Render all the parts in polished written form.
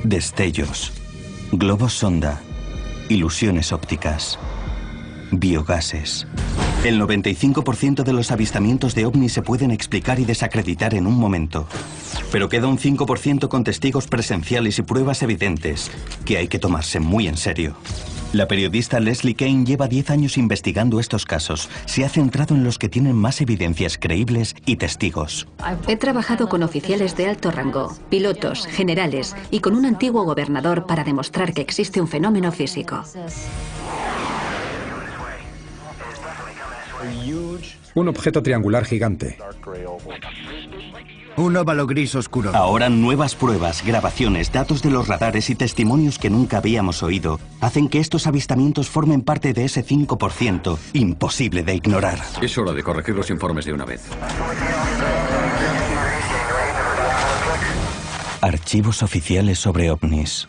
Destellos, globos sonda, ilusiones ópticas, biogases. El 95% de los avistamientos de ovnis se pueden explicar y desacreditar en un momento. Pero queda un 5% con testigos presenciales y pruebas evidentes, que hay que tomarse muy en serio. La periodista Leslie Kean lleva 10 años investigando estos casos. Se ha centrado en los que tienen más evidencias creíbles y testigos. He trabajado con oficiales de alto rango, pilotos, generales y con un antiguo gobernador para demostrar que existe un fenómeno físico. Un objeto triangular gigante. Un óvalo gris oscuro. Ahora nuevas pruebas, grabaciones, datos de los radares y testimonios que nunca habíamos oído hacen que estos avistamientos formen parte de ese 5% imposible de ignorar. Es hora de corregir los informes de una vez. Archivos oficiales sobre ovnis.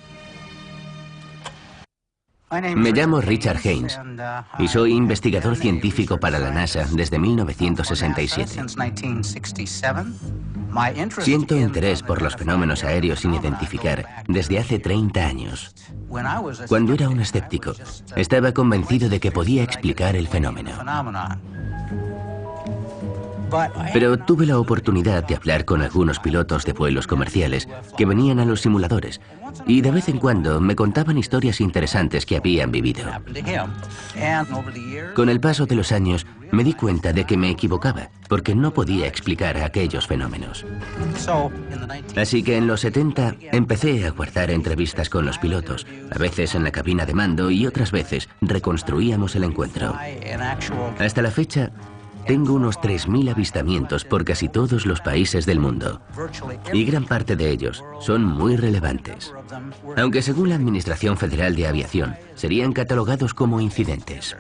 Me llamo Richard Haynes y soy investigador científico para la NASA desde 1967. Siento interés por los fenómenos aéreos sin identificar desde hace 30 años. Cuando era un escéptico, estaba convencido de que podía explicar el fenómeno. Pero tuve la oportunidad de hablar con algunos pilotos de vuelos comerciales que venían a los simuladores y de vez en cuando me contaban historias interesantes que habían vivido. Con el paso de los años me di cuenta de que me equivocaba porque no podía explicar aquellos fenómenos. Así que en los 70 empecé a guardar entrevistas con los pilotos, a veces en la cabina de mando y otras veces reconstruíamos el encuentro. Hasta la fecha, tengo unos 3.000 avistamientos por casi todos los países del mundo, y gran parte de ellos son muy relevantes, aunque según la Administración Federal de Aviación serían catalogados como incidentes.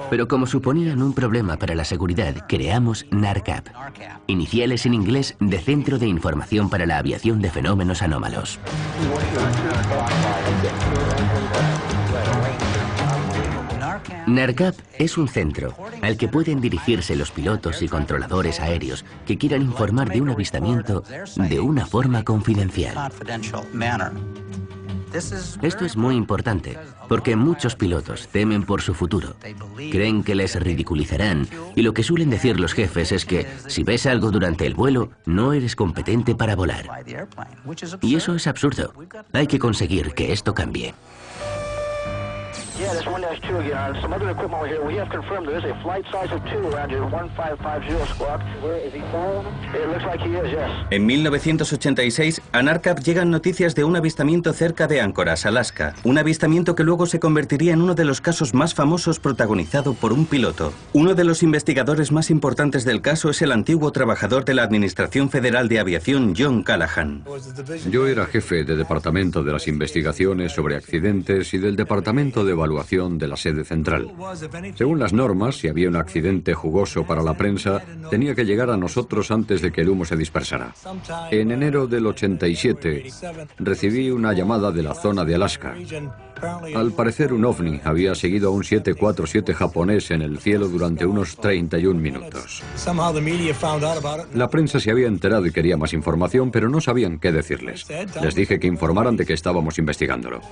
Pero como suponían un problema para la seguridad, creamos NARCAP, iniciales en inglés de Centro de Información para la Aviación de Fenómenos Anómalos. NARCAP es un centro al que pueden dirigirse los pilotos y controladores aéreos que quieran informar de un avistamiento de una forma confidencial. Esto es muy importante porque muchos pilotos temen por su futuro. Creen que les ridiculizarán y lo que suelen decir los jefes es que si ves algo durante el vuelo, no eres competente para volar. Y eso es absurdo. Hay que conseguir que esto cambie. Yeah, this 1-2 again. Some other equipment over here. We have confirmed there is a flight size of 2 around your 1550 squawk. Where is he flying? It looks like he is, yes. En 1986, a NARCAP llegan noticias de un avistamiento cerca de Anchorage, Alaska. Un avistamiento que luego se convertiría en uno de los casos más famosos protagonizado por un piloto. Uno de los investigadores más importantes del caso es el antiguo trabajador de la Administración Federal de Aviación, John Callahan. Yo era jefe de departamento de las investigaciones sobre accidentes y del departamento de evaluación de la sede central. Según las normas, si había un accidente jugoso para la prensa, tenía que llegar a nosotros antes de que el humo se dispersara. En enero del 87, recibí una llamada de la zona de Alaska. Al parecer, un ovni había seguido a un 747 japonés en el cielo durante unos 31 minutos. La prensa se había enterado y quería más información, pero no sabían qué decirles. Les dije que informaran de que estábamos investigándolo.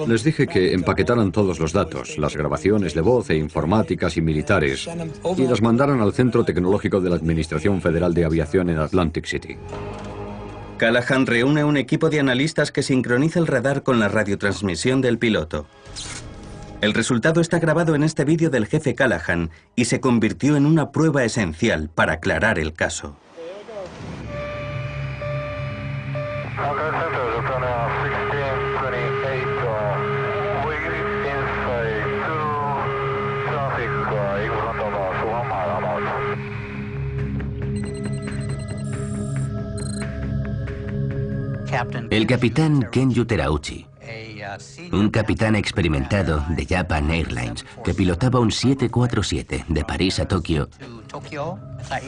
Les dije que empaquetaran todos los datos, las grabaciones de voz e informáticas y militares, y las mandaran al Centro Tecnológico de la Administración Federal de Aviación en Atlantic City. Callahan reúne un equipo de analistas que sincroniza el radar con la radiotransmisión del piloto. El resultado está grabado en este vídeo del jefe Callahan y se convirtió en una prueba esencial para aclarar el caso. El capitán Kenju Terauchi, un capitán experimentado de Japan Airlines que pilotaba un 747 de París a Tokio,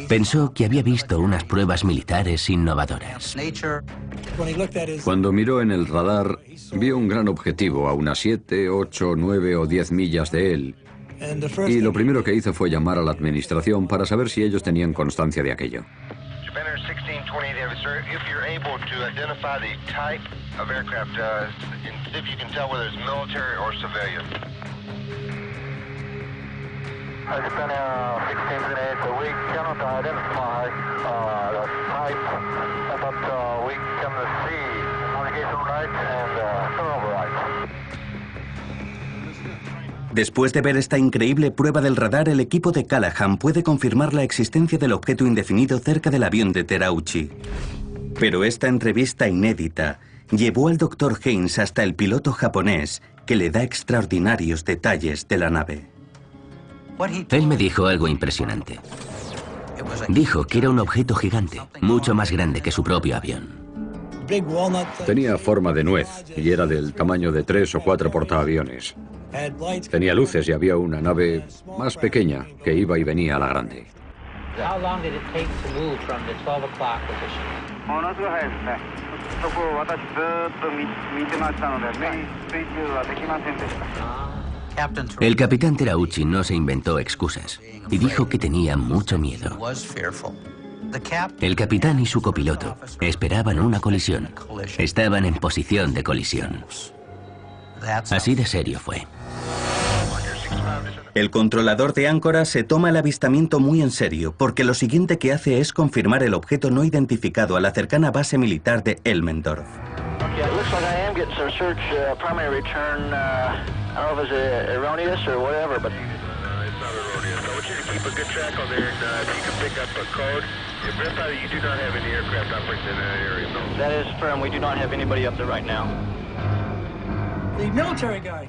pensó que había visto unas pruebas militares innovadoras. Cuando miró en el radar, vio un gran objetivo a unas 7, 8, 9 o 10 millas de él. Y lo primero que hizo fue llamar a la administración para saber si ellos tenían constancia de aquello. Japan 1628 Heavy, sir. If you're able to identify the type of aircraft, and see if you can tell whether it's military or civilian. Japan 1628, we cannot identify the type, but we can see navigation light and turnover light. Después de ver esta increíble prueba del radar, el equipo de Callahan puede confirmar la existencia del objeto indefinido cerca del avión de Terauchi. Pero esta entrevista inédita llevó al Dr. Haynes hasta el piloto japonés, que le da extraordinarios detalles de la nave. Él me dijo algo impresionante. Dijo que era un objeto gigante, mucho más grande que su propio avión. Tenía forma de nuez y era del tamaño de 3 o 4 portaaviones. Tenía luces y había una nave más pequeña que iba y venía a la grande. El capitán Terauchi no se inventó excusas y dijo que tenía mucho miedo. El capitán y su copiloto esperaban una colisión. Estaban en posición de colisión. Así de serio fue. El controlador de Áncora se toma el avistamiento muy en serio, porque lo siguiente que hace es confirmar el objeto no identificado a la cercana base militar de Elmendorf.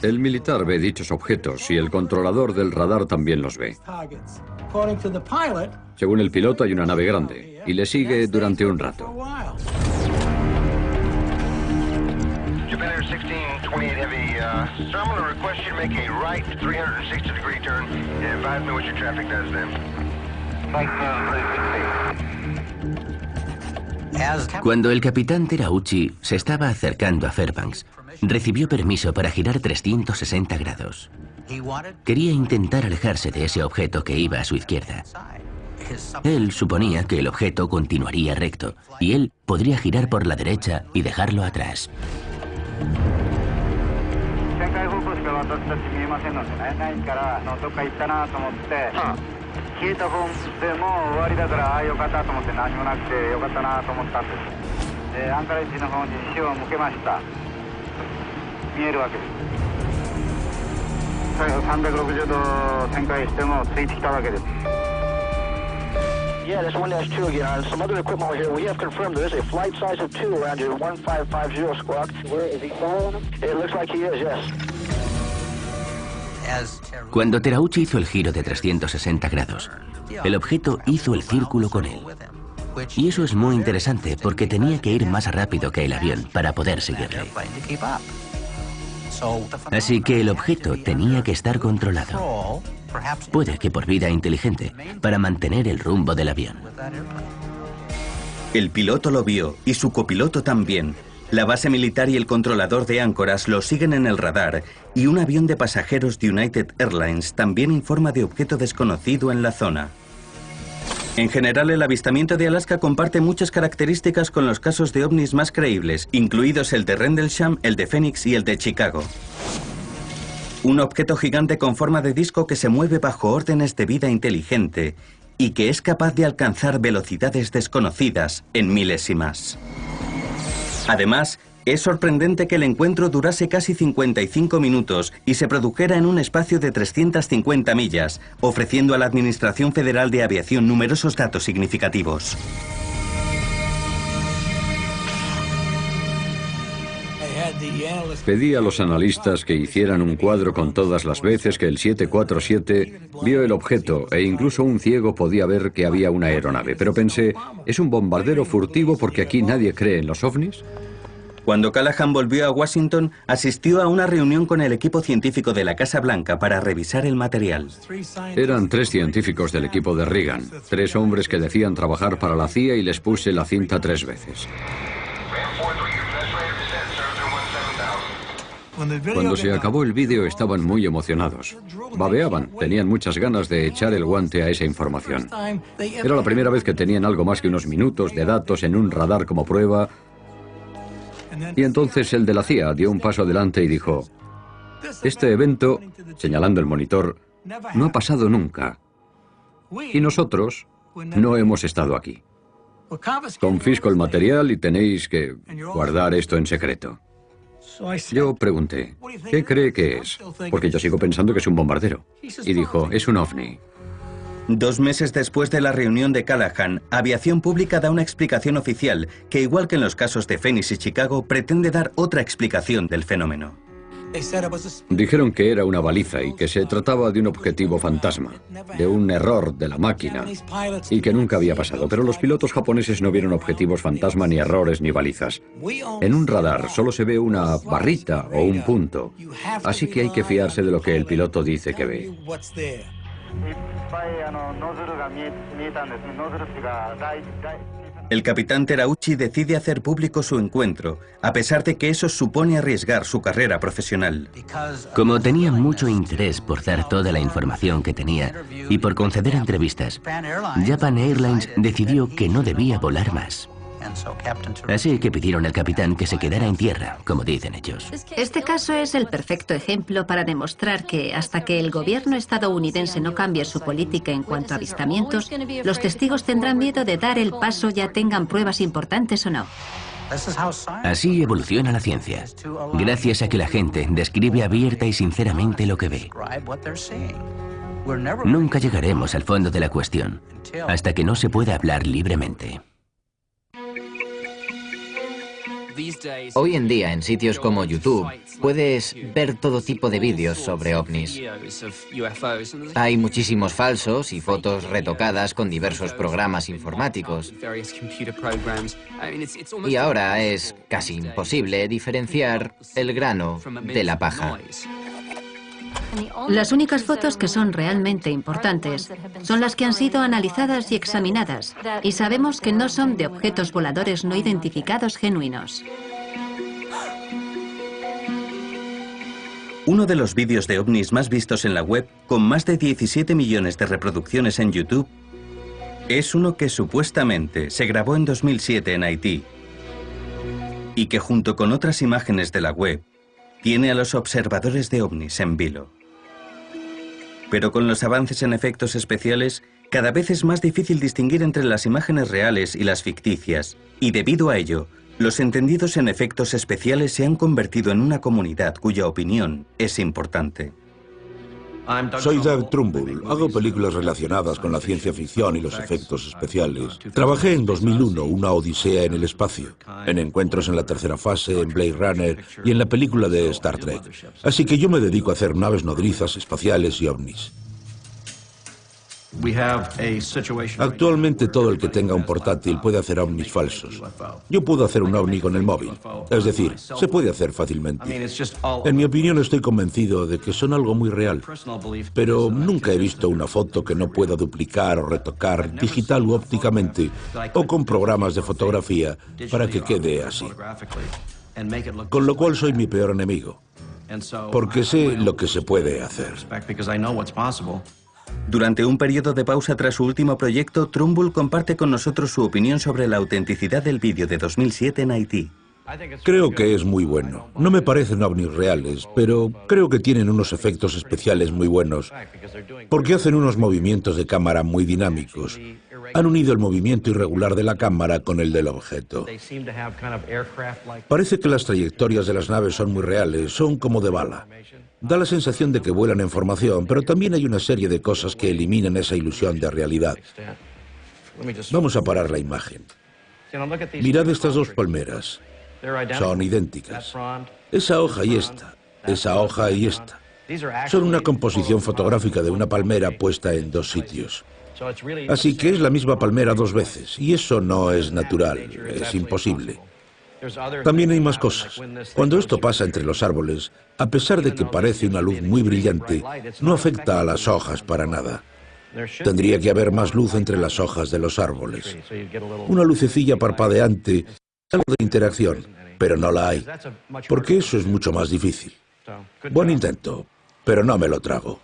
El militar ve dichos objetos y el controlador del radar también los ve. Según el piloto, hay una nave grande y le sigue durante un rato. Japan 1628 Heavy, sir, I'm going to request you to make a right 360-degree turn and advise me what your traffic does then. Cuando el capitán Terauchi se estaba acercando a Fairbanks, recibió permiso para girar 360 grados. Quería intentar alejarse de ese objeto que iba a su izquierda. Él suponía que el objeto continuaría recto y él podría girar por la derecha y dejarlo atrás. Yeah, this 1-2 again. On some other equipment over here, we have confirmed there is a flight size of 2 around your 1550 squawk. Where is he following him? It looks like he is, yes. Cuando Terauchi hizo el giro de 360 grados, el objeto hizo el círculo con él. Y eso es muy interesante porque tenía que ir más rápido que el avión para poder seguirle. Así que el objeto tenía que estar controlado. Puede que por vida inteligente, para mantener el rumbo del avión. El piloto lo vio y su copiloto también. La base militar y el controlador de áncoras lo siguen en el radar y un avión de pasajeros de United Airlines también informa de objeto desconocido en la zona. En general, el avistamiento de Alaska comparte muchas características con los casos de ovnis más creíbles, incluidos el de Rendlesham, el de Phoenix y el de Chicago. Un objeto gigante con forma de disco que se mueve bajo órdenes de vida inteligente y que es capaz de alcanzar velocidades desconocidas en milésimas. Además, es sorprendente que el encuentro durase casi 55 minutos y se produjera en un espacio de 350 millas, ofreciendo a la Administración Federal de Aviación numerosos datos significativos. Pedí a los analistas que hicieran un cuadro con todas las veces que el 747 vio el objeto e incluso un ciego podía ver que había una aeronave. Pero pensé, ¿es un bombardero furtivo porque aquí nadie cree en los ovnis? Cuando Callahan volvió a Washington, asistió a una reunión con el equipo científico de la Casa Blanca para revisar el material. Eran 3 científicos del equipo de Reagan, 3 hombres que decían trabajar para la CIA y les puse la cinta 3 veces. Cuando se acabó el vídeo estaban muy emocionados. Babeaban, tenían muchas ganas de echar el guante a esa información. Era la primera vez que tenían algo más que unos minutos de datos en un radar como prueba. Y entonces el de la CIA dio un paso adelante y dijo: este evento, señalando el monitor, no ha pasado nunca. Y nosotros no hemos estado aquí. Confisco el material y tenéis que guardar esto en secreto. Yo pregunté: ¿qué cree que es? Porque yo sigo pensando que es un bombardero. Y dijo: es un ovni. 2 meses después de la reunión de Callahan, Aviación Pública da una explicación oficial que, igual que en los casos de Phoenix y Chicago, pretende dar otra explicación del fenómeno. Dijeron que era una baliza y que se trataba de un objetivo fantasma, de un error de la máquina, y que nunca había pasado. Pero los pilotos japoneses no vieron objetivos fantasma, ni errores, ni balizas. En un radar solo se ve una barrita o un punto, así que hay que fiarse de lo que el piloto dice que ve. El capitán Terauchi decide hacer público su encuentro, a pesar de que eso supone arriesgar su carrera profesional. Como tenía mucho interés por dar toda la información que tenía y por conceder entrevistas, Japan Airlines decidió que no debía volar más. Así que pidieron al capitán que se quedara en tierra, como dicen ellos. Este caso es el perfecto ejemplo para demostrar que, hasta que el gobierno estadounidense no cambie su política en cuanto a avistamientos, los testigos tendrán miedo de dar el paso, ya tengan pruebas importantes o no. Así evoluciona la ciencia, gracias a que la gente describe abierta y sinceramente lo que ve. Nunca llegaremos al fondo de la cuestión, hasta que no se pueda hablar libremente. Hoy en día, en sitios como YouTube, puedes ver todo tipo de vídeos sobre ovnis. Hay muchísimos falsos y fotos retocadas con diversos programas informáticos. Y ahora es casi imposible diferenciar el grano de la paja. Las únicas fotos que son realmente importantes son las que han sido analizadas y examinadas, y sabemos que no son de objetos voladores no identificados genuinos. Uno de los vídeos de ovnis más vistos en la web, con más de 17 millones de reproducciones en YouTube, es uno que supuestamente se grabó en 2007 en Haití y que, junto con otras imágenes de la web, tiene a los observadores de ovnis en vilo. Pero con los avances en efectos especiales, cada vez es más difícil distinguir entre las imágenes reales y las ficticias, y debido a ello, los entendidos en efectos especiales se han convertido en una comunidad cuya opinión es importante. Soy Doug Trumbull. Hago películas relacionadas con la ciencia ficción y los efectos especiales. Trabajé en 2001, Una odisea en el espacio, en Encuentros en la tercera fase, en Blade Runner y en la película de Star Trek. Así que yo me dedico a hacer naves nodrizas, espaciales y ovnis. Actualmente todo el que tenga un portátil puede hacer ovnis falsos. Yo puedo hacer un ovni con el móvil. Es decir, se puede hacer fácilmente. En mi opinión, estoy convencido de que son algo muy real. Pero nunca he visto una foto que no pueda duplicar o retocar digital u ópticamente o con programas de fotografía para que quede así. Con lo cual soy mi peor enemigo, porque sé lo que se puede hacer. Durante un periodo de pausa tras su último proyecto, Trumbull comparte con nosotros su opinión sobre la autenticidad del vídeo de 2007 en Haití. Creo que es muy bueno. No me parecen ovnis reales, pero creo que tienen unos efectos especiales muy buenos, porque hacen unos movimientos de cámara muy dinámicos. Han unido el movimiento irregular de la cámara con el del objeto. Parece que las trayectorias de las naves son muy reales, son como de bala. Da la sensación de que vuelan en formación, pero también hay una serie de cosas que eliminan esa ilusión de realidad. Vamos a parar la imagen. Mirad estas dos palmeras. Son idénticas. Esa hoja y esa hoja y esta. Son una composición fotográfica de una palmera puesta en dos sitios. Así que es la misma palmera dos veces, y eso no es natural, es imposible. También hay más cosas. Cuando esto pasa entre los árboles, a pesar de que parece una luz muy brillante, no afecta a las hojas para nada. Tendría que haber más luz entre las hojas de los árboles. Una lucecilla parpadeante, algo de interacción, pero no la hay, porque eso es mucho más difícil. Buen intento, pero no me lo trago.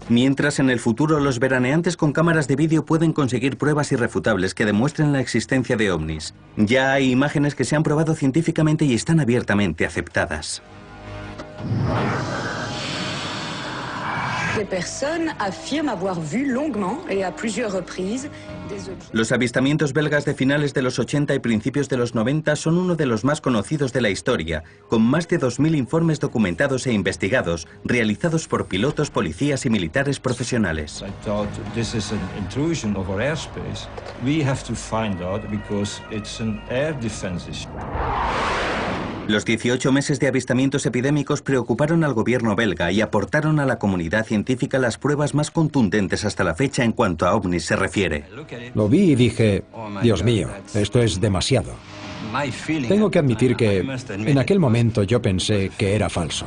Mientras en el futuro los veraneantes con cámaras de vídeo pueden conseguir pruebas irrefutables que demuestren la existencia de ovnis. Ya hay imágenes que se han probado científicamente y están abiertamente aceptadas. Los avistamientos belgas de finales de los 80 y principios de los 90 son uno de los más conocidos de la historia, con más de 2000 informes documentados e investigados, realizados por pilotos, policías y militares profesionales. Los 18 meses de avistamientos epidémicos preocuparon al gobierno belga y aportaron a la comunidad científica las pruebas más contundentes hasta la fecha en cuanto a ovnis se refiere. Lo vi y dije, Dios mío, esto es demasiado. Tengo que admitir que en aquel momento yo pensé que era falso.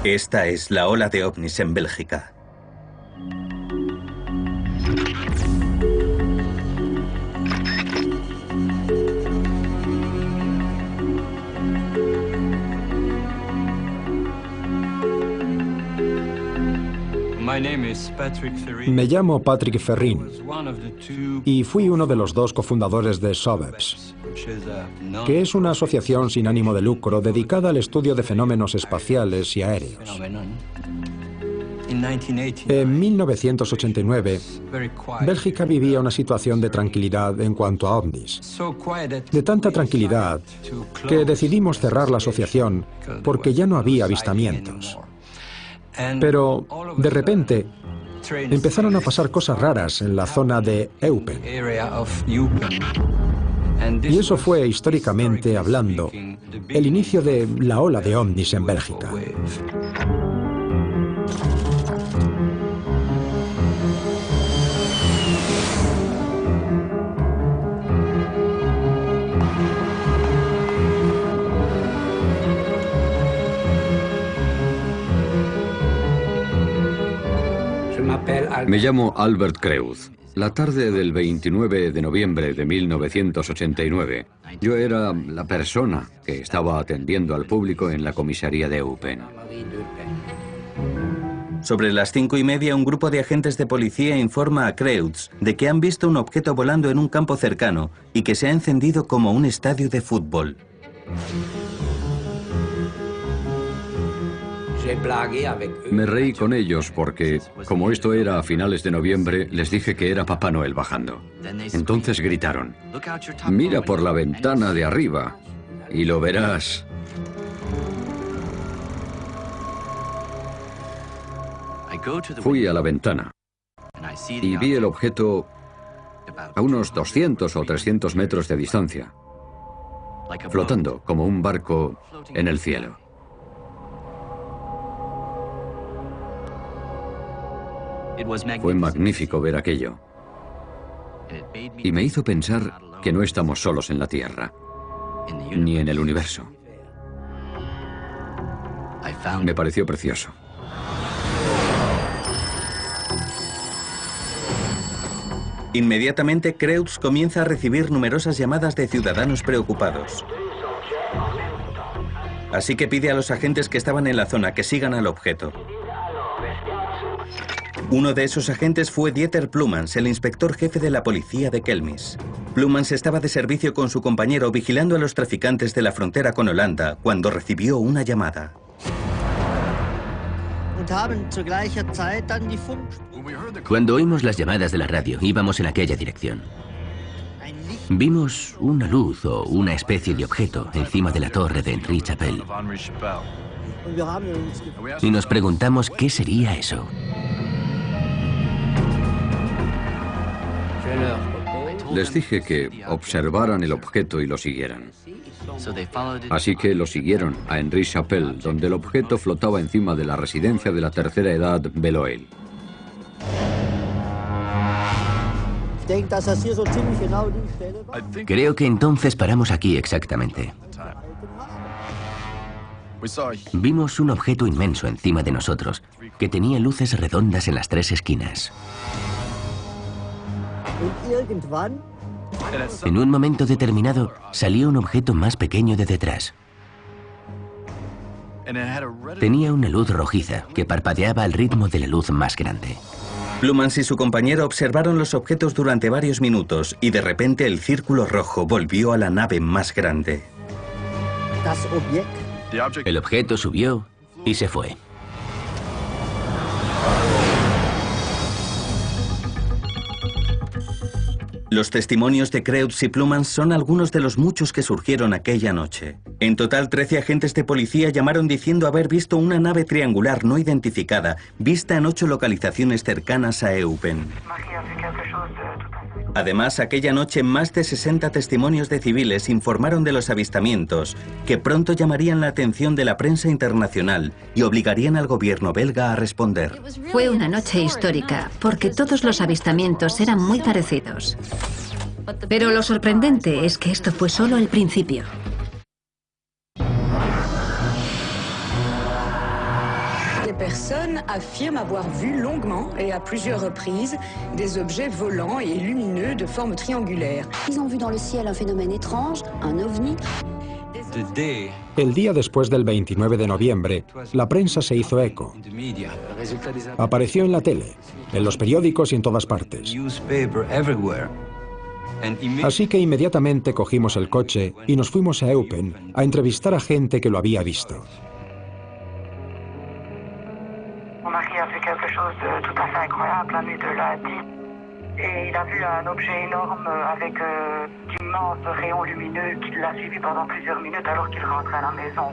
Esta es la ola de ovnis en Bélgica. Me llamo Patrick Ferrin y fui uno de los dos cofundadores de SOBEPS, que es una asociación sin ánimo de lucro dedicada al estudio de fenómenos espaciales y aéreos. En 1989, Bélgica vivía una situación de tranquilidad en cuanto a ovnis. De tanta tranquilidad que decidimos cerrar la asociación porque ya no había avistamientos. Pero, de repente, empezaron a pasar cosas raras en la zona de Eupen. Y eso fue, históricamente hablando, el inicio de la ola de ovnis en Bélgica. Me llamo Albert Creuz. La tarde del 29 de noviembre de 1989, yo era la persona que estaba atendiendo al público en la comisaría de Eupen. Sobre las 5:30, un grupo de agentes de policía informa a Creuz de que han visto un objeto volando en un campo cercano y que se ha encendido como un estadio de fútbol. Me reí con ellos porque, como esto era a finales de noviembre, les dije que era Papá Noel bajando. Entonces gritaron, «Mira por la ventana de arriba y lo verás». Fui a la ventana y vi el objeto a unos 200 o 300 metros de distancia, flotando como un barco en el cielo. Fue magnífico ver aquello. Y me hizo pensar que no estamos solos en la Tierra, ni en el universo. Me pareció precioso. Inmediatamente, Creuz comienza a recibir numerosas llamadas de ciudadanos preocupados. Así que pide a los agentes que estaban en la zona que sigan al objeto. Uno de esos agentes fue Dieter Plumans, el inspector jefe de la policía de Kelmis. Plumans estaba de servicio con su compañero vigilando a los traficantes de la frontera con Holanda cuando recibió una llamada. Cuando oímos las llamadas de la radio, íbamos en aquella dirección. Vimos una luz o una especie de objeto encima de la torre de Henri Chapelle. Y nos preguntamos qué sería eso. Les dije que observaran el objeto y lo siguieran. Así que lo siguieron a Henri Chapelle, donde el objeto flotaba encima de la residencia de la tercera edad Beloeil. Creo que entonces paramos aquí exactamente. Vimos un objeto inmenso encima de nosotros, que tenía luces redondas en las tres esquinas. En un momento determinado, salió un objeto más pequeño de detrás. Tenía una luz rojiza que parpadeaba al ritmo de la luz más grande. Plumans y su compañero observaron los objetos durante varios minutos y de repente el círculo rojo volvió a la nave más grande. El objeto subió y se fue. Los testimonios de Kreutz y Plumans son algunos de los muchos que surgieron aquella noche. En total, 13 agentes de policía llamaron diciendo haber visto una nave triangular no identificada, vista en 8 localizaciones cercanas a Eupen. Además, aquella noche más de 60 testimonios de civiles informaron de los avistamientos, que pronto llamarían la atención de la prensa internacional y obligarían al gobierno belga a responder. Fue una noche histórica, porque todos los avistamientos eran muy parecidos. Pero lo sorprendente es que esto fue solo el principio. Personnes affirment avoir vu longuement et à plusieurs reprises des objets volants et lumineux de forme triangulaire. Ils ont vu dans le ciel un phénomène étrange, un ovni. El día después del 29 de noviembre, la prensa se hizo eco. Apareció en la tele, en los periódicos y en todas partes. Así que inmediatamente cogimos el coche y nos fuimos a Eupen a entrevistar a gente que lo había visto. Mon mari a vu quelque chose de tout à fait incroyable la nuit de lundi. Et il a vu un objet énorme avec d'immenses rayons lumineux qui l'a suivi pendant plusieurs minutes alors qu'il rentrait à la maison.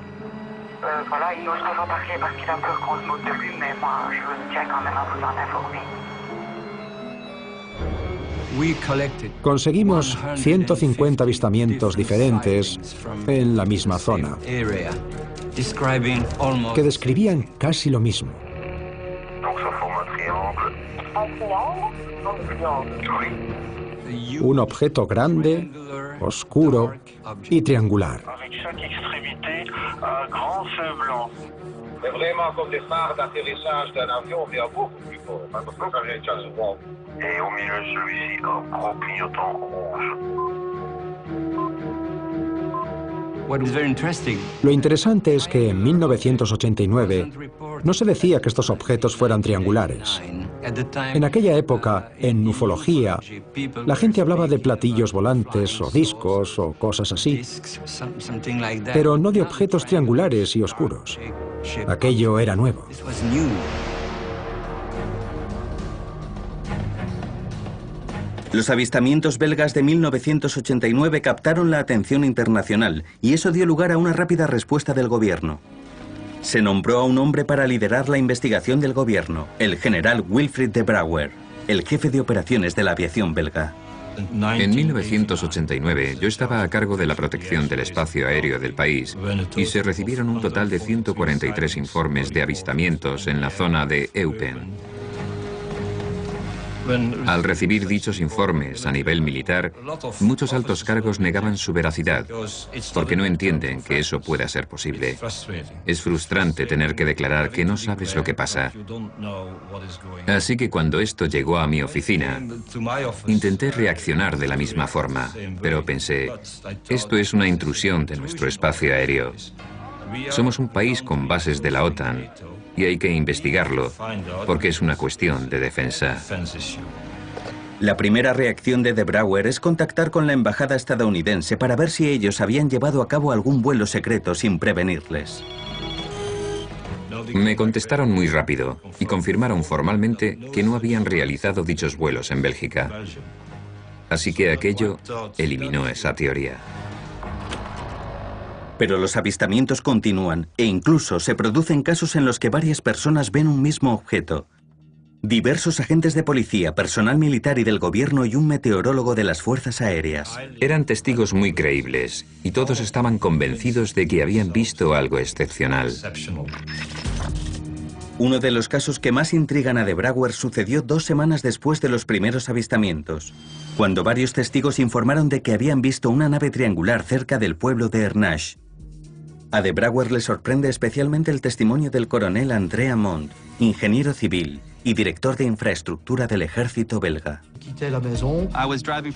Voilà, il n'ose pas en parler parce qu'il a peur qu'on se moque de lui, mais moi, je tiens quand même à vous en informer. Conseguimos 150 avistamientos diferentes en la misma zona, que describían casi lo mismo. Un objeto grande, oscuro y triangular. Et au milieu de celui-ci, un gros clignotant rouge. Lo interesante es que en 1989 no se decía que estos objetos fueran triangulares. En aquella época, en ufología, la gente hablaba de platillos volantes o discos o cosas así, pero no de objetos triangulares y oscuros. Aquello era nuevo. Los avistamientos belgas de 1989 captaron la atención internacional y eso dio lugar a una rápida respuesta del gobierno. Se nombró a un hombre para liderar la investigación del gobierno, el general Wilfried de Brouwer, el jefe de operaciones de la aviación belga. En 1989 yo estaba a cargo de la protección del espacio aéreo del país y se recibieron un total de 143 informes de avistamientos en la zona de Eupen. Al recibir dichos informes a nivel militar, muchos altos cargos negaban su veracidad, porque no entienden que eso pueda ser posible. Es frustrante tener que declarar que no sabes lo que pasa. Así que cuando esto llegó a mi oficina, intenté reaccionar de la misma forma, pero pensé, esto es una intrusión de nuestro espacio aéreo. Somos un país con bases de la OTAN, y hay que investigarlo, porque es una cuestión de defensa. La primera reacción de Brouwer es contactar con la embajada estadounidense para ver si ellos habían llevado a cabo algún vuelo secreto sin prevenirles. Me contestaron muy rápido y confirmaron formalmente que no habían realizado dichos vuelos en Bélgica. Así que aquello eliminó esa teoría. Pero los avistamientos continúan e incluso se producen casos en los que varias personas ven un mismo objeto. Diversos agentes de policía, personal militar y del gobierno y un meteorólogo de las fuerzas aéreas. Eran testigos muy creíbles y todos estaban convencidos de que habían visto algo excepcional. Uno de los casos que más intrigan a de Brouwer sucedió 2 semanas después de los primeros avistamientos, cuando varios testigos informaron de que habían visto una nave triangular cerca del pueblo de Ernach. A de Brouwer le sorprende especialmente el testimonio del coronel André Amont, ingeniero civil y director de infraestructura del ejército belga.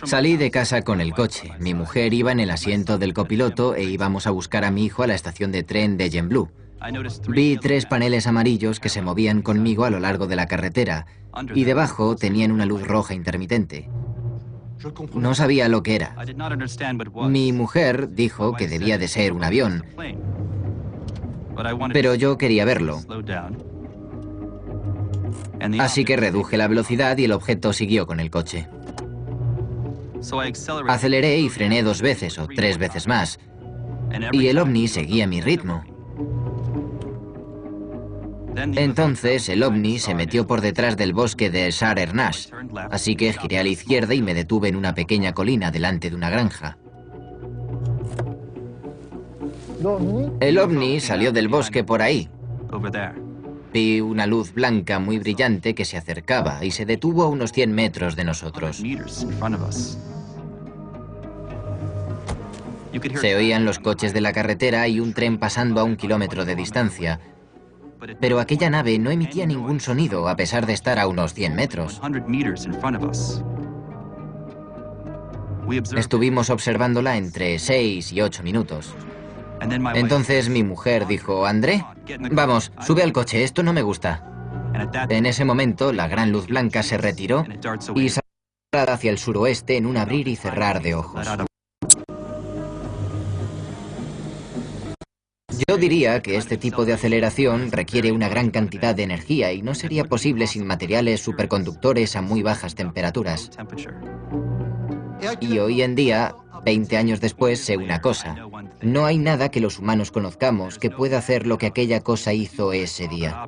Salí de casa con el coche. Mi mujer iba en el asiento del copiloto e íbamos a buscar a mi hijo a la estación de tren de Gembloux. Vi 3 paneles amarillos que se movían conmigo a lo largo de la carretera y debajo tenían una luz roja intermitente. No sabía lo que era. Mi mujer dijo que debía de ser un avión, pero yo quería verlo. Así que reduje la velocidad y el objeto siguió con el coche. Aceleré y frené 2 veces o 3 veces más, y el ovni seguía mi ritmo. Entonces el ovni se metió por detrás del bosque de Sar-Ernash, así que giré a la izquierda y me detuve en una pequeña colina delante de una granja. El ovni salió del bosque por ahí. Vi una luz blanca muy brillante que se acercaba y se detuvo a unos 100 metros de nosotros. Se oían los coches de la carretera y un tren pasando a 1 kilómetro de distancia. Pero aquella nave no emitía ningún sonido a pesar de estar a unos 100 metros. Estuvimos observándola entre 6 y 8 minutos. Entonces mi mujer dijo: André, vamos, sube al coche, esto no me gusta. En ese momento la gran luz blanca se retiró y salió hacia el suroeste en un abrir y cerrar de ojos. Yo diría que este tipo de aceleración requiere una gran cantidad de energía y no sería posible sin materiales superconductores a muy bajas temperaturas. Y hoy en día, 20 años después, sé una cosa. No hay nada que los humanos conozcamos que pueda hacer lo que aquella cosa hizo ese día.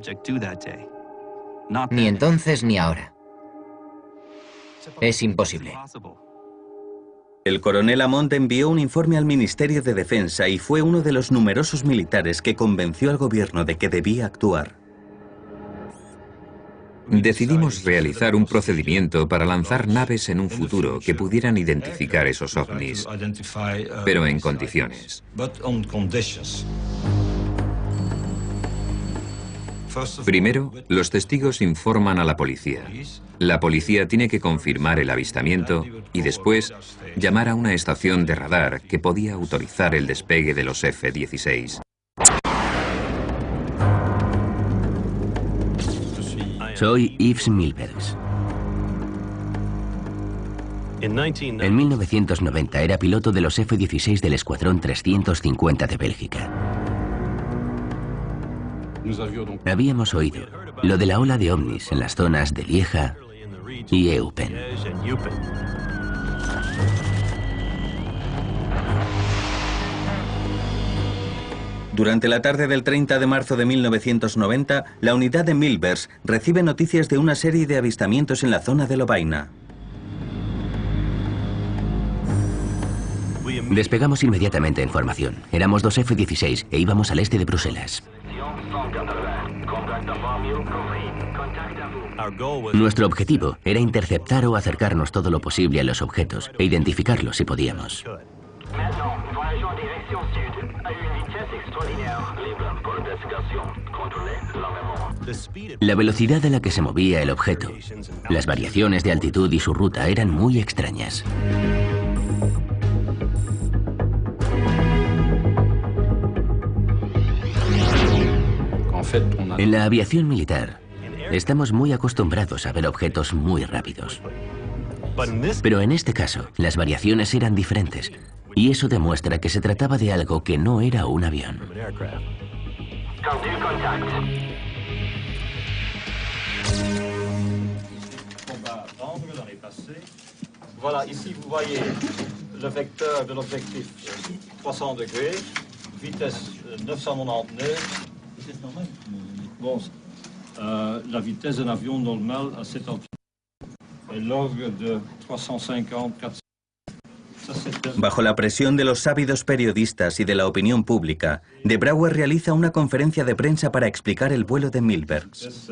Ni entonces ni ahora. Es imposible. El coronel Amont envió un informe al Ministerio de Defensa y fue uno de los numerosos militares que convenció al gobierno de que debía actuar. Decidimos realizar un procedimiento para lanzar naves en un futuro que pudieran identificar esos ovnis, pero en condiciones. Primero, los testigos informan a la policía. La policía tiene que confirmar el avistamiento y después llamar a una estación de radar que podía autorizar el despegue de los F-16. Soy Yves Milbergs. En 1990 era piloto de los F-16 del Escuadrón 350 de Bélgica. Habíamos oído lo de la ola de ovnis en las zonas de Lieja y Eupen. Durante la tarde del 30 de marzo de 1990, la unidad de Milbergs recibe noticias de una serie de avistamientos en la zona de Lovaina. Despegamos inmediatamente en formación. Éramos 2 F-16 e íbamos al este de Bruselas. Nuestro objetivo era interceptar o acercarnos todo lo posible a los objetos e identificarlos si podíamos. La velocidad a la que se movía el objeto, las variaciones de altitud y su ruta eran muy extrañas. En la aviación militar, estamos muy acostumbrados a ver objetos muy rápidos. Pero en este caso, las variaciones eran diferentes, y eso demuestra que se trataba de algo que no era un avión. Voilà, ici vous voyez le vecteur de l'objectif 300 degrés, vitesse 999. Vitesse normale? Bon, la vitesse d'un avion normal à cette altitude est l'ordre de 350, 400. Bajo la presión de los ávidos periodistas y de la opinión pública, De Brouwer realiza una conferencia de prensa para explicar el vuelo de Milbergs.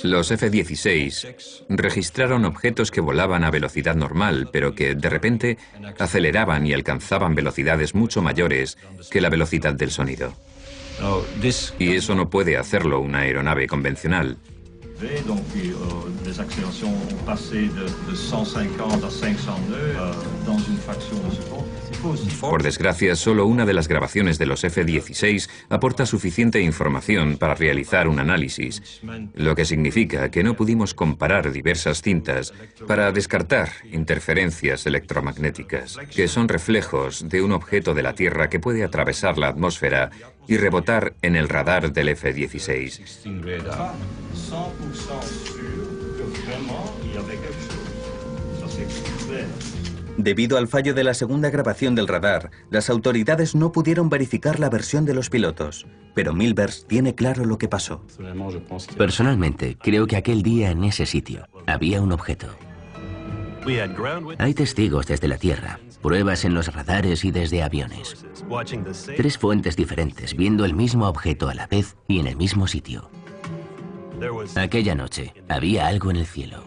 Los F-16 registraron objetos que volaban a velocidad normal, pero que de repente aceleraban y alcanzaban velocidades mucho mayores que la velocidad del sonido. Y eso no puede hacerlo una aeronave convencional. Por desgracia, solo una de las grabaciones de los F-16 aporta suficiente información para realizar un análisis, lo que significa que no pudimos comparar diversas cintas para descartar interferencias electromagnéticas, que son reflejos de un objeto de la Tierra que puede atravesar la atmósfera y rebotar en el radar del F-16. Debido al fallo de la segunda grabación del radar, las autoridades no pudieron verificar la versión de los pilotos. Pero Milbers tiene claro lo que pasó. Personalmente, creo que aquel día en ese sitio había un objeto. Hay testigos desde la Tierra, pruebas en los radares y desde aviones. 3 fuentes diferentes viendo el mismo objeto a la vez y en el mismo sitio. Aquella noche había algo en el cielo.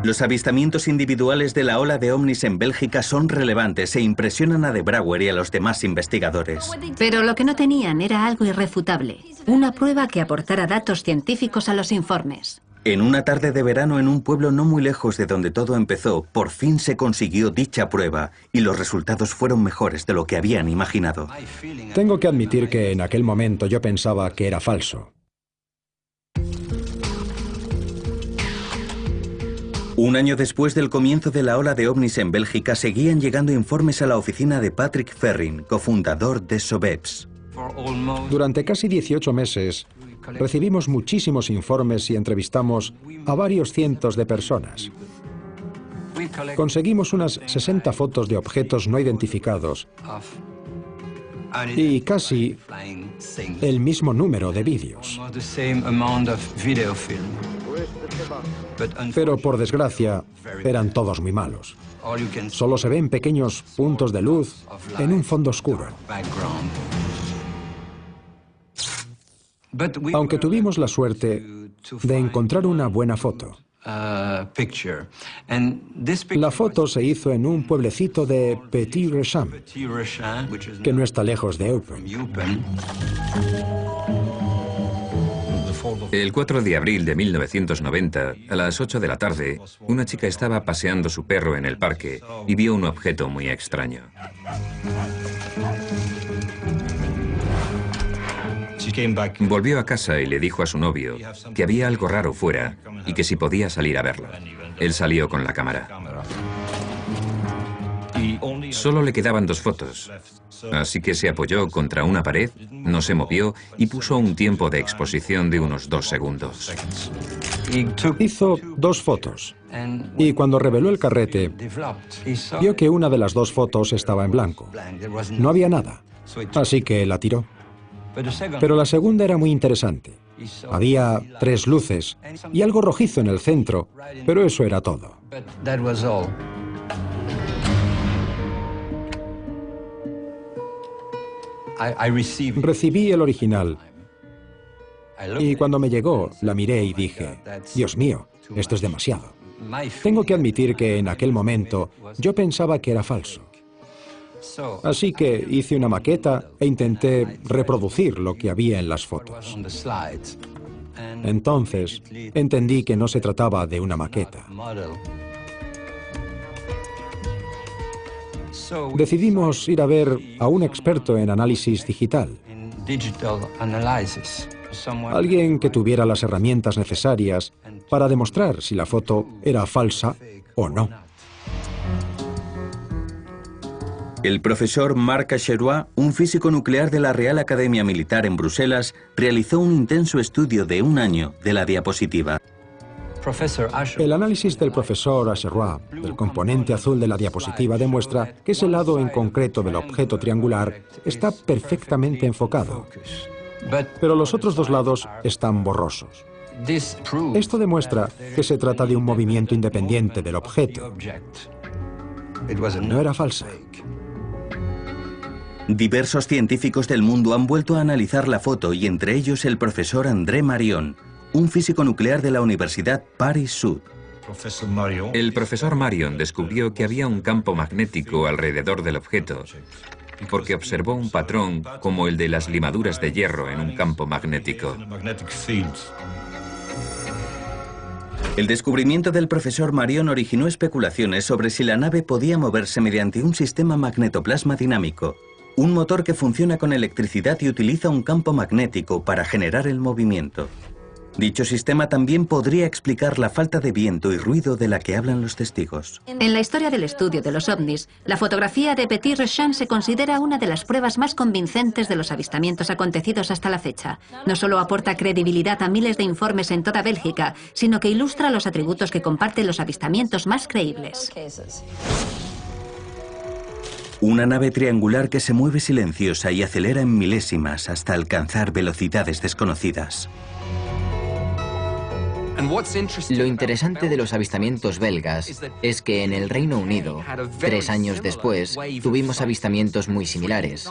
Los avistamientos individuales de la ola de ovnis en Bélgica son relevantes e impresionan a De Brouwer y a los demás investigadores. Pero lo que no tenían era algo irrefutable, una prueba que aportara datos científicos a los informes. En una tarde de verano en un pueblo no muy lejos de donde todo empezó, por fin se consiguió dicha prueba y los resultados fueron mejores de lo que habían imaginado. Tengo que admitir que en aquel momento yo pensaba que era falso. Un año después del comienzo de la ola de ovnis en Bélgica, seguían llegando informes a la oficina de Patrick Ferrin, cofundador de SOBEPS. Durante casi 18 meses, recibimos muchísimos informes y entrevistamos a varios cientos de personas. Conseguimos unas 60 fotos de objetos no identificados y casi el mismo número de vídeos. Pero por desgracia, eran todos muy malos. Solo se ven pequeños puntos de luz en un fondo oscuro. Aunque tuvimos la suerte de encontrar una buena foto. La foto se hizo en un pueblecito de Petit-Recham, que no está lejos de Eupen. El 4 de abril de 1990, a las 8 de la tarde, una chica estaba paseando su perro en el parque y vio un objeto muy extraño. Volvió a casa y le dijo a su novio que había algo raro fuera y que si podía salir a verlo. Él salió con la cámara. Solo le quedaban 2 fotos, así que se apoyó contra una pared, no se movió y puso un tiempo de exposición de unos 2 segundos. Hizo 2 fotos y cuando reveló el carrete, vio que una de las 2 fotos estaba en blanco. No había nada, así que la tiró. Pero la segunda era muy interesante. Había 3 luces y algo rojizo en el centro, pero eso era todo. Recibí el original y cuando me llegó la miré y dije, Dios mío, esto es demasiado. Tengo que admitir que en aquel momento yo pensaba que era falso. Así que hice una maqueta e intenté reproducir lo que había en las fotos. Entonces, entendí que no se trataba de una maqueta. Decidimos ir a ver a un experto en análisis digital. Alguien que tuviera las herramientas necesarias para demostrar si la foto era falsa o no. El profesor Marc Acherois, un físico nuclear de la Real Academia Militar en Bruselas, realizó un intenso estudio de 1 año de la diapositiva. El análisis del profesor Acherois del componente azul de la diapositiva demuestra que ese lado en concreto del objeto triangular está perfectamente enfocado, pero los otros 2 lados están borrosos. Esto demuestra que se trata de un movimiento independiente del objeto. No era falsa. Diversos científicos del mundo han vuelto a analizar la foto y entre ellos el profesor André Marion, un físico nuclear de la Universidad Paris-Sud. El profesor Marion descubrió que había un campo magnético alrededor del objeto, porque observó un patrón como el de las limaduras de hierro en un campo magnético. El descubrimiento del profesor Marion originó especulaciones sobre si la nave podía moverse mediante un sistema magnetoplasma dinámico, un motor que funciona con electricidad y utiliza un campo magnético para generar el movimiento. Dicho sistema también podría explicar la falta de viento y ruido de la que hablan los testigos. En la historia del estudio de los ovnis, la fotografía de Petit Rochon se considera una de las pruebas más convincentes de los avistamientos acontecidos hasta la fecha. No solo aporta credibilidad a miles de informes en toda Bélgica, sino que ilustra los atributos que comparten los avistamientos más creíbles. Una nave triangular que se mueve silenciosa y acelera en milésimas hasta alcanzar velocidades desconocidas. Lo interesante de los avistamientos belgas es que en el Reino Unido, 3 años después, tuvimos avistamientos muy similares.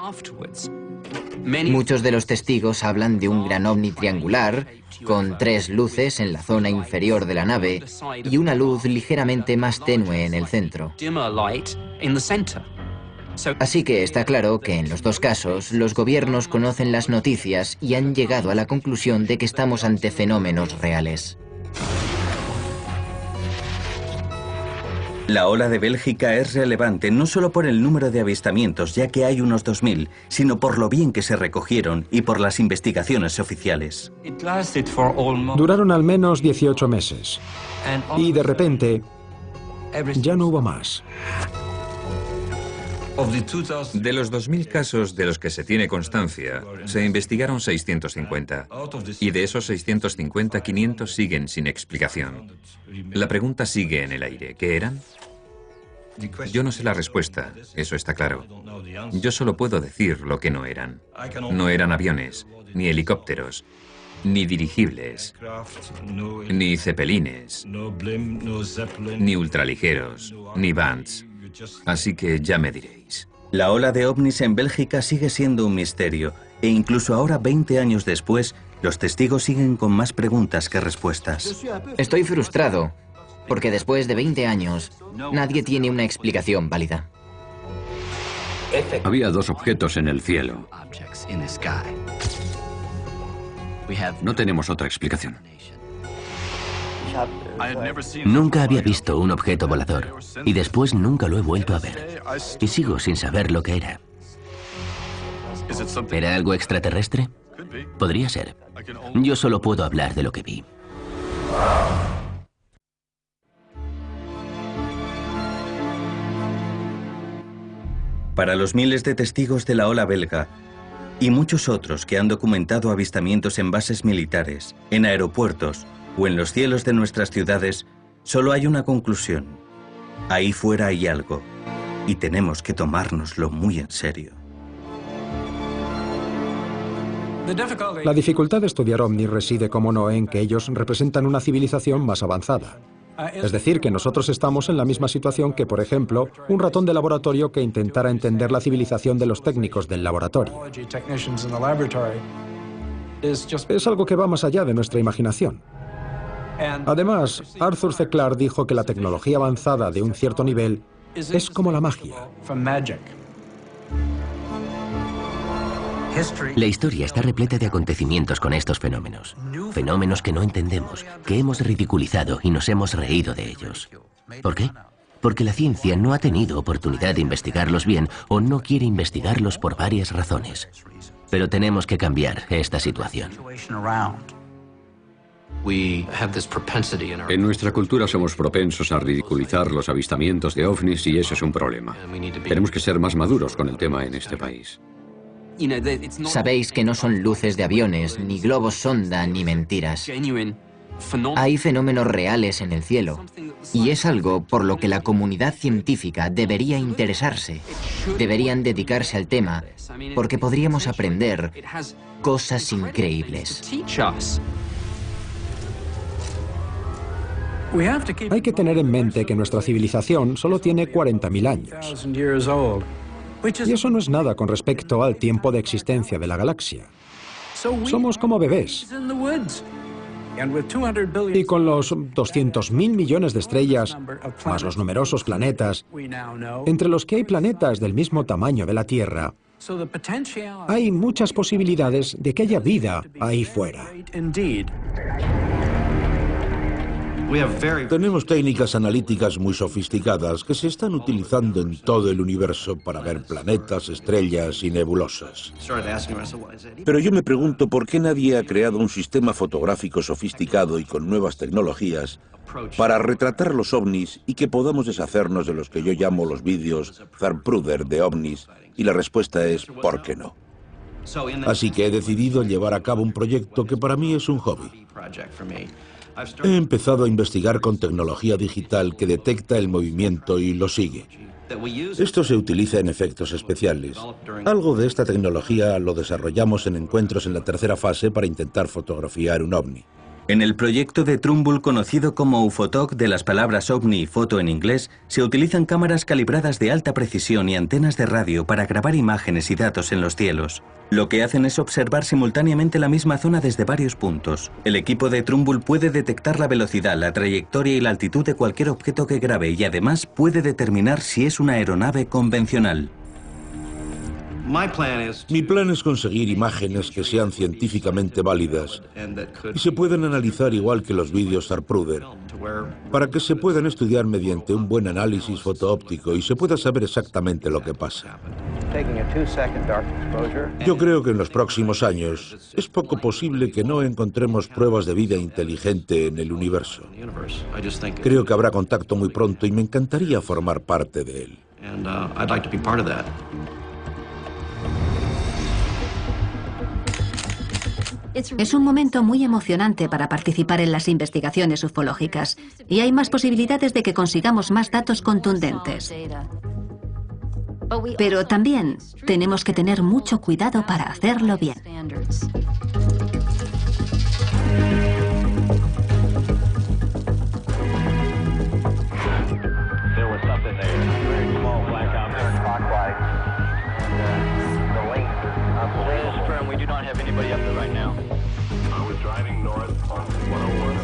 Muchos de los testigos hablan de un gran ovni triangular, con 3 luces en la zona inferior de la nave y una luz ligeramente más tenue en el centro. Así que está claro que en los 2 casos, los gobiernos conocen las noticias y han llegado a la conclusión de que estamos ante fenómenos reales. La ola de Bélgica es relevante no solo por el número de avistamientos, ya que hay unos 2000, sino por lo bien que se recogieron y por las investigaciones oficiales. Duraron al menos 18 meses. Y de repente, ya no hubo más. De los 2000 casos de los que se tiene constancia, se investigaron 650. Y de esos 650, 500 siguen sin explicación. La pregunta sigue en el aire. ¿Qué eran? Yo no sé la respuesta, eso está claro. Yo solo puedo decir lo que no eran. No eran aviones, ni helicópteros, ni dirigibles, ni cepelines, ni ultraligeros, ni Bands. Así que ya me diréis. La ola de ovnis en Bélgica sigue siendo un misterio, e incluso ahora, 20 años después, los testigos siguen con más preguntas que respuestas. Estoy frustrado, porque después de 20 años, nadie tiene una explicación válida. Había 2 objetos en el cielo. No tenemos otra explicación. Nunca había visto un objeto volador y después nunca lo he vuelto a ver. Y sigo sin saber lo que era. ¿Era algo extraterrestre? Podría ser. Yo solo puedo hablar de lo que vi. Para los miles de testigos de la ola belga y muchos otros que han documentado avistamientos en bases militares, en aeropuertos o en los cielos de nuestras ciudades, solo hay una conclusión. Ahí fuera hay algo, y tenemos que tomárnoslo muy en serio. La dificultad de estudiar ovnis reside, como no, en que ellos representan una civilización más avanzada. Es decir, que nosotros estamos en la misma situación que, por ejemplo, un ratón de laboratorio que intentara entender la civilización de los técnicos del laboratorio. Es algo que va más allá de nuestra imaginación. Además, Arthur C. Clarke dijo que la tecnología avanzada de un cierto nivel es como la magia. La historia está repleta de acontecimientos con estos fenómenos. Fenómenos que no entendemos, que hemos ridiculizado y nos hemos reído de ellos. ¿Por qué? Porque la ciencia no ha tenido oportunidad de investigarlos bien o no quiere investigarlos por varias razones. Pero tenemos que cambiar esta situación. En nuestra cultura somos propensos a ridiculizar los avistamientos de ovnis y eso es un problema. Tenemos que ser más maduros con el tema en este país. Sabéis que no son luces de aviones, ni globos sonda, ni mentiras. Hay fenómenos reales en el cielo, y es algo por lo que la comunidad científica debería interesarse. Deberían dedicarse al tema, porque podríamos aprender cosas increíbles. Hay que tener en mente que nuestra civilización solo tiene 40.000 años. Y eso no es nada con respecto al tiempo de existencia de la galaxia. Somos como bebés. Y con los 200.000 millones de estrellas, más los numerosos planetas, entre los que hay planetas del mismo tamaño de la Tierra, hay muchas posibilidades de que haya vida ahí fuera. Tenemos técnicas analíticas muy sofisticadas que se están utilizando en todo el universo para ver planetas, estrellas y nebulosas. Pero yo me pregunto por qué nadie ha creado un sistema fotográfico sofisticado y con nuevas tecnologías para retratar los ovnis y que podamos deshacernos de los que yo llamo los vídeos Zapruder de ovnis, y la respuesta es ¿por qué no? Así que he decidido llevar a cabo un proyecto que para mí es un hobby. He empezado a investigar con tecnología digital que detecta el movimiento y lo sigue. Esto se utiliza en efectos especiales. Algo de esta tecnología lo desarrollamos en encuentros en la tercera fase para intentar fotografiar un ovni. En el proyecto de Trumbull, conocido como UFOTOC, de las palabras ovni y foto en inglés, se utilizan cámaras calibradas de alta precisión y antenas de radio para grabar imágenes y datos en los cielos. Lo que hacen es observar simultáneamente la misma zona desde varios puntos. El equipo de Trumbull puede detectar la velocidad, la trayectoria y la altitud de cualquier objeto que grabe y además puede determinar si es una aeronave convencional. Mi plan es conseguir imágenes que sean científicamente válidas y se puedan analizar igual que los vídeos Zapruder, para que se puedan estudiar mediante un buen análisis fotoóptico y se pueda saber exactamente lo que pasa. Yo creo que en los próximos años es poco posible que no encontremos pruebas de vida inteligente en el universo. Creo que habrá contacto muy pronto y me encantaría formar parte de él. Es un momento muy emocionante para participar en las investigaciones ufológicas y hay más posibilidades de que consigamos más datos contundentes. Pero también tenemos que tener mucho cuidado para hacerlo bien.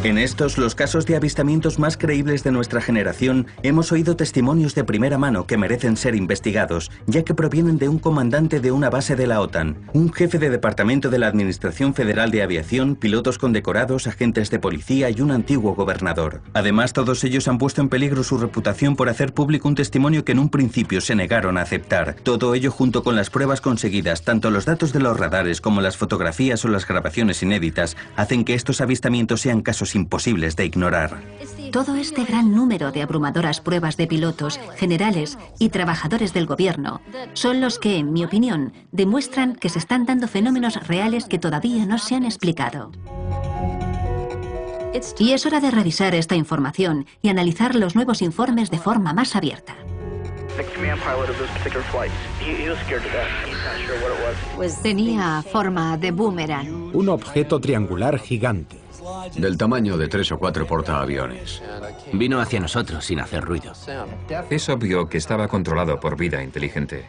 En estos, los casos de avistamientos más creíbles de nuestra generación, hemos oído testimonios de primera mano que merecen ser investigados, ya que provienen de un comandante de una base de la OTAN, un jefe de departamento de la Administración Federal de Aviación, pilotos condecorados, agentes de policía y un antiguo gobernador. Además, todos ellos han puesto en peligro su reputación por hacer público un testimonio que en un principio se negaron a aceptar. Todo ello junto con las pruebas conseguidas, tanto los datos de los radares como las fotografías o las grabaciones inéditas, hacen que estos avistamientos sean casos imposibles de ignorar. Todo este gran número de abrumadoras pruebas de pilotos, generales y trabajadores del gobierno son los que, en mi opinión, demuestran que se están dando fenómenos reales que todavía no se han explicado. Y es hora de revisar esta información y analizar los nuevos informes de forma más abierta. Tenía forma de boomerang. Un objeto triangular gigante. Del tamaño de 3 o 4 portaaviones. Vino hacia nosotros sin hacer ruido. Es obvio que estaba controlado por vida inteligente.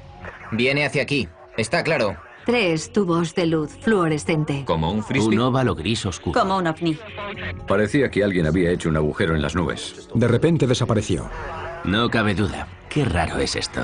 Viene hacia aquí, está claro. 3 tubos de luz fluorescente. Como un frisbee. Un óvalo gris oscuro. Como un ovni. Parecía que alguien había hecho un agujero en las nubes. De repente desapareció. No cabe duda. Qué raro es esto.